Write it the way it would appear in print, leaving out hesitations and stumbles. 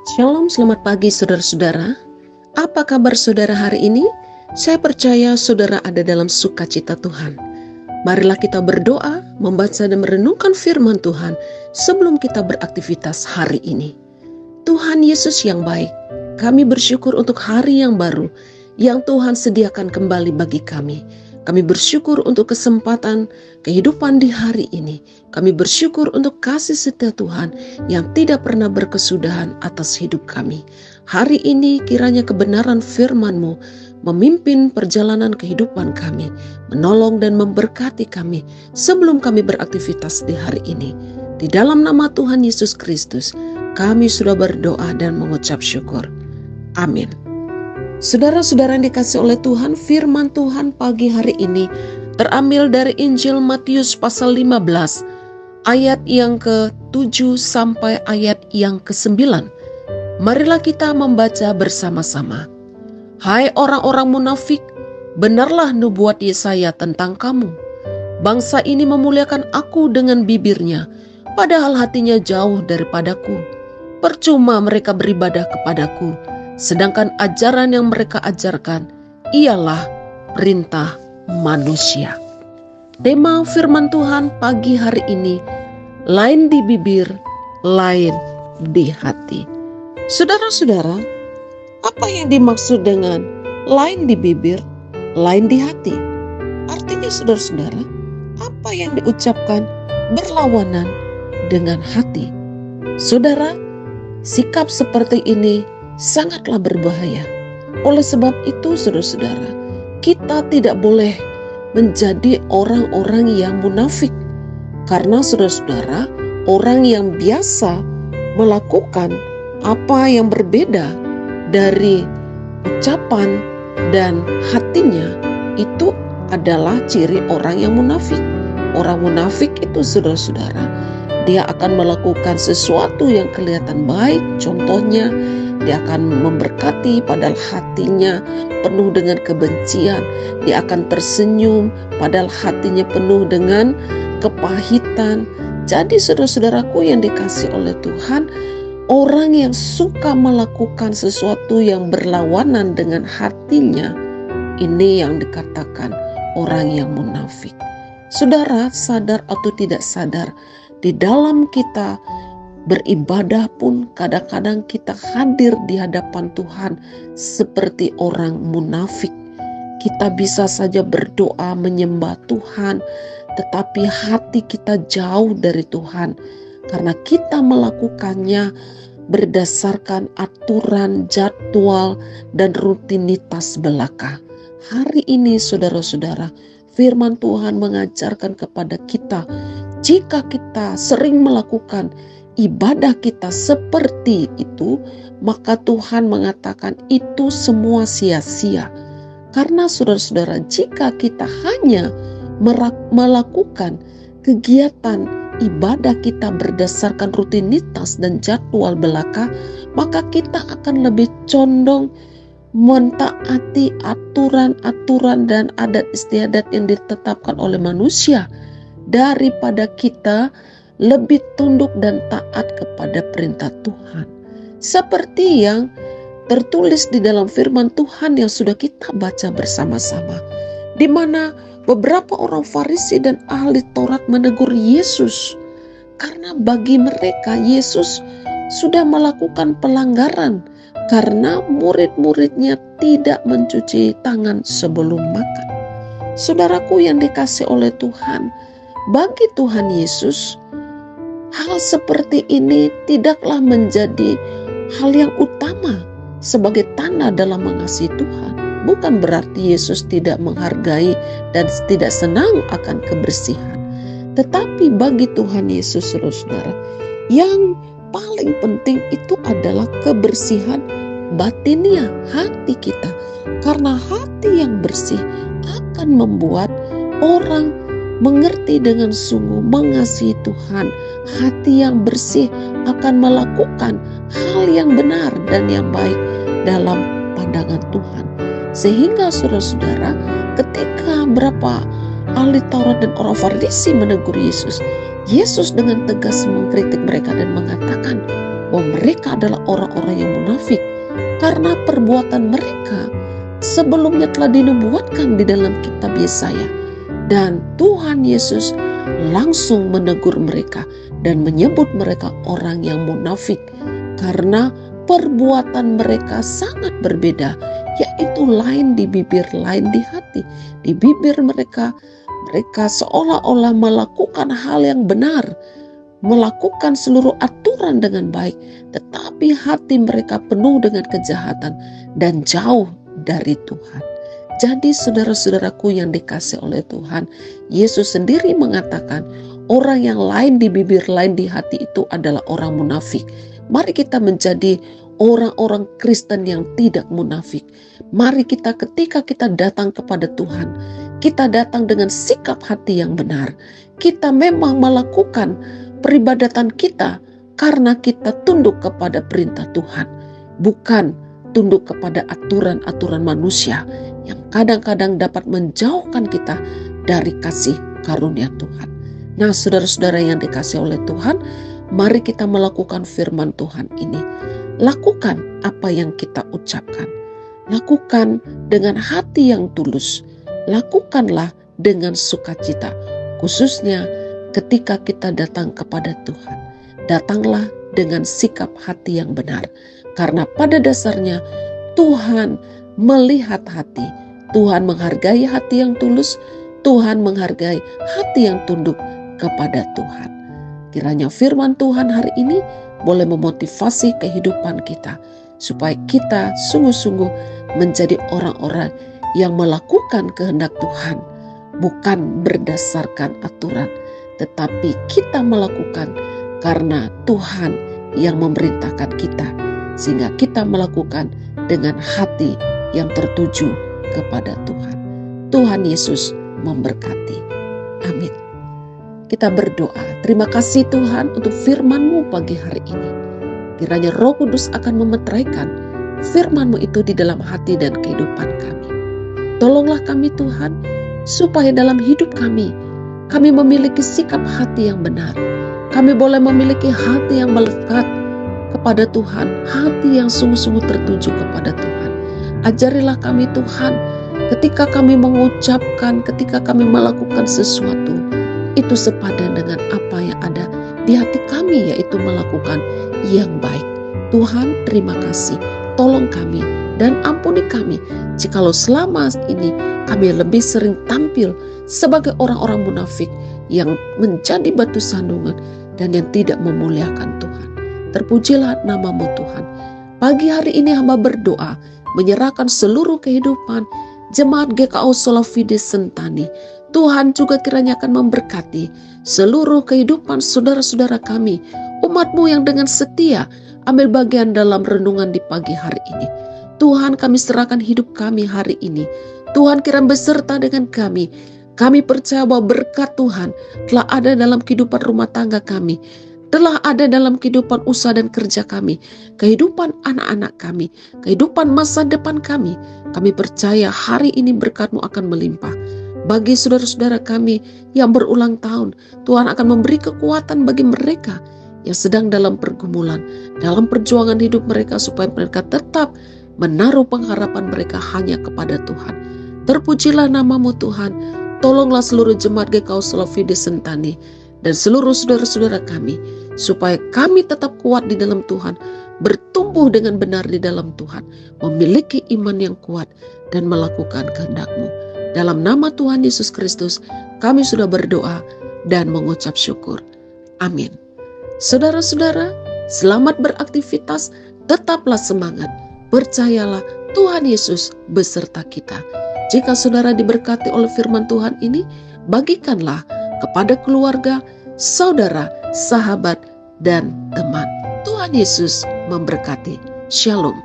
Shalom, selamat pagi saudara-saudara. Apa kabar saudara hari ini? Saya percaya saudara ada dalam sukacita Tuhan. Marilah kita berdoa, membaca dan merenungkan firman Tuhan sebelum kita beraktivitas hari ini. Tuhan Yesus yang baik, kami bersyukur untuk hari yang baru yang Tuhan sediakan kembali bagi kami. Kami bersyukur untuk kesempatan kehidupan di hari ini. Kami bersyukur untuk kasih setia Tuhan yang tidak pernah berkesudahan atas hidup kami. Hari ini kiranya kebenaran firman-Mu memimpin perjalanan kehidupan kami, menolong dan memberkati kami sebelum kami beraktivitas di hari ini. Di dalam nama Tuhan Yesus Kristus, kami sudah berdoa dan mengucap syukur. Amin. Saudara-saudara yang dikasih oleh Tuhan, firman Tuhan pagi hari ini terambil dari Injil Matius pasal 15 ayat yang ke-7 sampai ayat yang ke-9. Marilah kita membaca bersama-sama. Hai orang-orang munafik, benarlah nubuat Yesaya tentang kamu. Bangsa ini memuliakan aku dengan bibirnya, padahal hatinya jauh daripadaku. Percuma mereka beribadah kepadaku, sedangkan ajaran yang mereka ajarkan ialah perintah manusia. Tema firman Tuhan pagi hari ini, lain di bibir, lain di hati. Saudara-saudara, apa yang dimaksud dengan lain di bibir, lain di hati? Artinya saudara-saudara, apa yang diucapkan berlawanan dengan hati. Saudara, sikap seperti ini sangatlah berbahaya. Oleh sebab itu saudara-saudara, kita tidak boleh menjadi orang-orang yang munafik. Karena saudara-saudara, orang yang biasa melakukan apa yang berbeda dari ucapan dan hatinya, itu adalah ciri orang yang munafik. Orang munafik itu saudara-saudara, dia akan melakukan sesuatu yang kelihatan baik. Contohnya, dia akan memberkati padahal hatinya penuh dengan kebencian. Dia akan tersenyum padahal hatinya penuh dengan kepahitan. Jadi saudara-saudaraku yang dikasih oleh Tuhan, orang yang suka melakukan sesuatu yang berlawanan dengan hatinya, ini yang dikatakan orang yang munafik. Saudara, sadar atau tidak sadar, di dalam kita beribadah pun kadang-kadang kita hadir di hadapan Tuhan seperti orang munafik. Kita bisa saja berdoa menyembah Tuhan, tetapi hati kita jauh dari Tuhan karena kita melakukannya berdasarkan aturan, jadwal, dan rutinitas belaka. Hari ini saudara-saudara, firman Tuhan mengajarkan kepada kita, jika kita sering melakukan ibadah kita seperti itu, maka Tuhan mengatakan itu semua sia-sia. Karena saudara-saudara, jika kita hanya melakukan kegiatan ibadah kita berdasarkan rutinitas dan jadwal belaka, maka kita akan lebih condong mentaati aturan-aturan dan adat istiadat yang ditetapkan oleh manusia daripada kita lebih tunduk dan taat kepada perintah Tuhan. Seperti yang tertulis di dalam firman Tuhan yang sudah kita baca bersama-sama, di mana beberapa orang Farisi dan ahli Taurat menegur Yesus karena bagi mereka Yesus sudah melakukan pelanggaran karena murid-muridnya tidak mencuci tangan sebelum makan. Saudaraku yang dikasih oleh Tuhan, bagi Tuhan Yesus, hal seperti ini tidaklah menjadi hal yang utama sebagai tanda dalam mengasihi Tuhan. Bukan berarti Yesus tidak menghargai dan tidak senang akan kebersihan. Tetapi bagi Tuhan Yesus, saudara, yang paling penting itu adalah kebersihan batinnya, hati kita. Karena hati yang bersih akan membuat orang mengerti dengan sungguh mengasihi Tuhan. Hati yang bersih akan melakukan hal yang benar dan yang baik dalam pandangan Tuhan. Sehingga saudara-saudara, ketika berapa ahli Taurat dan orang Farisi menegur Yesus, Yesus dengan tegas mengkritik mereka dan mengatakan, bahwa mereka adalah orang-orang yang munafik karena perbuatan mereka sebelumnya telah dinubuatkan di dalam kitab Yesaya. Dan Tuhan Yesus langsung menegur mereka dan menyebut mereka orang yang munafik karena perbuatan mereka sangat berbeda, yaitu lain di bibir, lain di hati. Di bibir mereka seolah-olah melakukan hal yang benar, melakukan seluruh aturan dengan baik, tetapi hati mereka penuh dengan kejahatan dan jauh dari Tuhan. Jadi saudara-saudaraku yang dikasihi oleh Tuhan, Yesus sendiri mengatakan orang yang lain di bibir, lain di hati itu adalah orang munafik. Mari kita menjadi orang-orang Kristen yang tidak munafik. Mari kita ketika kita datang kepada Tuhan, kita datang dengan sikap hati yang benar. Kita memang melakukan peribadatan kita karena kita tunduk kepada perintah Tuhan, bukan tunduk kepada aturan-aturan manusia yang kadang-kadang dapat menjauhkan kita dari kasih karunia Tuhan. Nah, saudara-saudara yang dikasihi oleh Tuhan, mari kita melakukan firman Tuhan ini. Lakukan apa yang kita ucapkan. Lakukan dengan hati yang tulus. Lakukanlah dengan sukacita, khususnya ketika kita datang kepada Tuhan. Datanglah dengan sikap hati yang benar, karena pada dasarnya Tuhan melihat hati. Tuhan menghargai hati yang tulus. Tuhan menghargai hati yang tunduk kepada Tuhan. Kiranya firman Tuhan hari ini boleh memotivasi kehidupan kita, supaya kita sungguh-sungguh menjadi orang-orang yang melakukan kehendak Tuhan, bukan berdasarkan aturan, tetapi kita melakukan karena Tuhan yang memerintahkan kita, sehingga kita melakukan dengan hati yang tertuju kepada Tuhan. Tuhan Yesus memberkati. Amin. Kita berdoa. Terima kasih Tuhan untuk firman-Mu pagi hari ini. Kiranya Roh Kudus akan memeteraikan firman-Mu itu di dalam hati dan kehidupan kami. Tolonglah kami Tuhan, supaya dalam hidup kami memiliki sikap hati yang benar. Kami boleh memiliki hati yang melekat kepada Tuhan, hati yang sungguh-sungguh tertuju kepada Tuhan. Ajarilah kami Tuhan, ketika kami mengucapkan, ketika kami melakukan sesuatu, itu sepadan dengan apa yang ada di hati kami, yaitu melakukan yang baik. Tuhan, terima kasih. Tolong kami dan ampuni kami jikalau selama ini kami lebih sering tampil sebagai orang-orang munafik yang menjadi batu sandungan dan yang tidak memuliakan Tuhan. Terpujilah nama-Mu Tuhan. Pagi hari ini hamba berdoa menyerahkan seluruh kehidupan Jemaat GKO Sola Fide Sentani. Tuhan juga kiranya akan memberkati seluruh kehidupan saudara-saudara kami, umat-Mu yang dengan setia ambil bagian dalam renungan di pagi hari ini. Tuhan, kami serahkan hidup kami hari ini. Tuhan kiranya beserta dengan kami. Kami percaya bahwa berkat Tuhan telah ada dalam kehidupan rumah tangga kami, telah ada dalam kehidupan usaha dan kerja kami, kehidupan anak-anak kami, kehidupan masa depan kami. Kami percaya hari ini berkat-Mu akan melimpah. Bagi saudara-saudara kami yang berulang tahun, Tuhan akan memberi kekuatan bagi mereka yang sedang dalam pergumulan, dalam perjuangan hidup mereka, supaya mereka tetap menaruh pengharapan mereka hanya kepada Tuhan. Terpujilah nama-Mu Tuhan. Tolonglah seluruh jemaat GKO Sola Fide Sentani dan seluruh saudara-saudara kami, supaya kami tetap kuat di dalam Tuhan, bertumbuh dengan benar di dalam Tuhan, memiliki iman yang kuat dan melakukan kehendak-Mu. Dalam nama Tuhan Yesus Kristus, kami sudah berdoa dan mengucap syukur. Amin. Saudara-saudara, selamat beraktivitas, tetaplah semangat. Percayalah Tuhan Yesus beserta kita. Jika saudara diberkati oleh firman Tuhan ini, bagikanlah kepada keluarga, saudara, sahabat, dan teman. Tuhan Yesus memberkati. Shalom.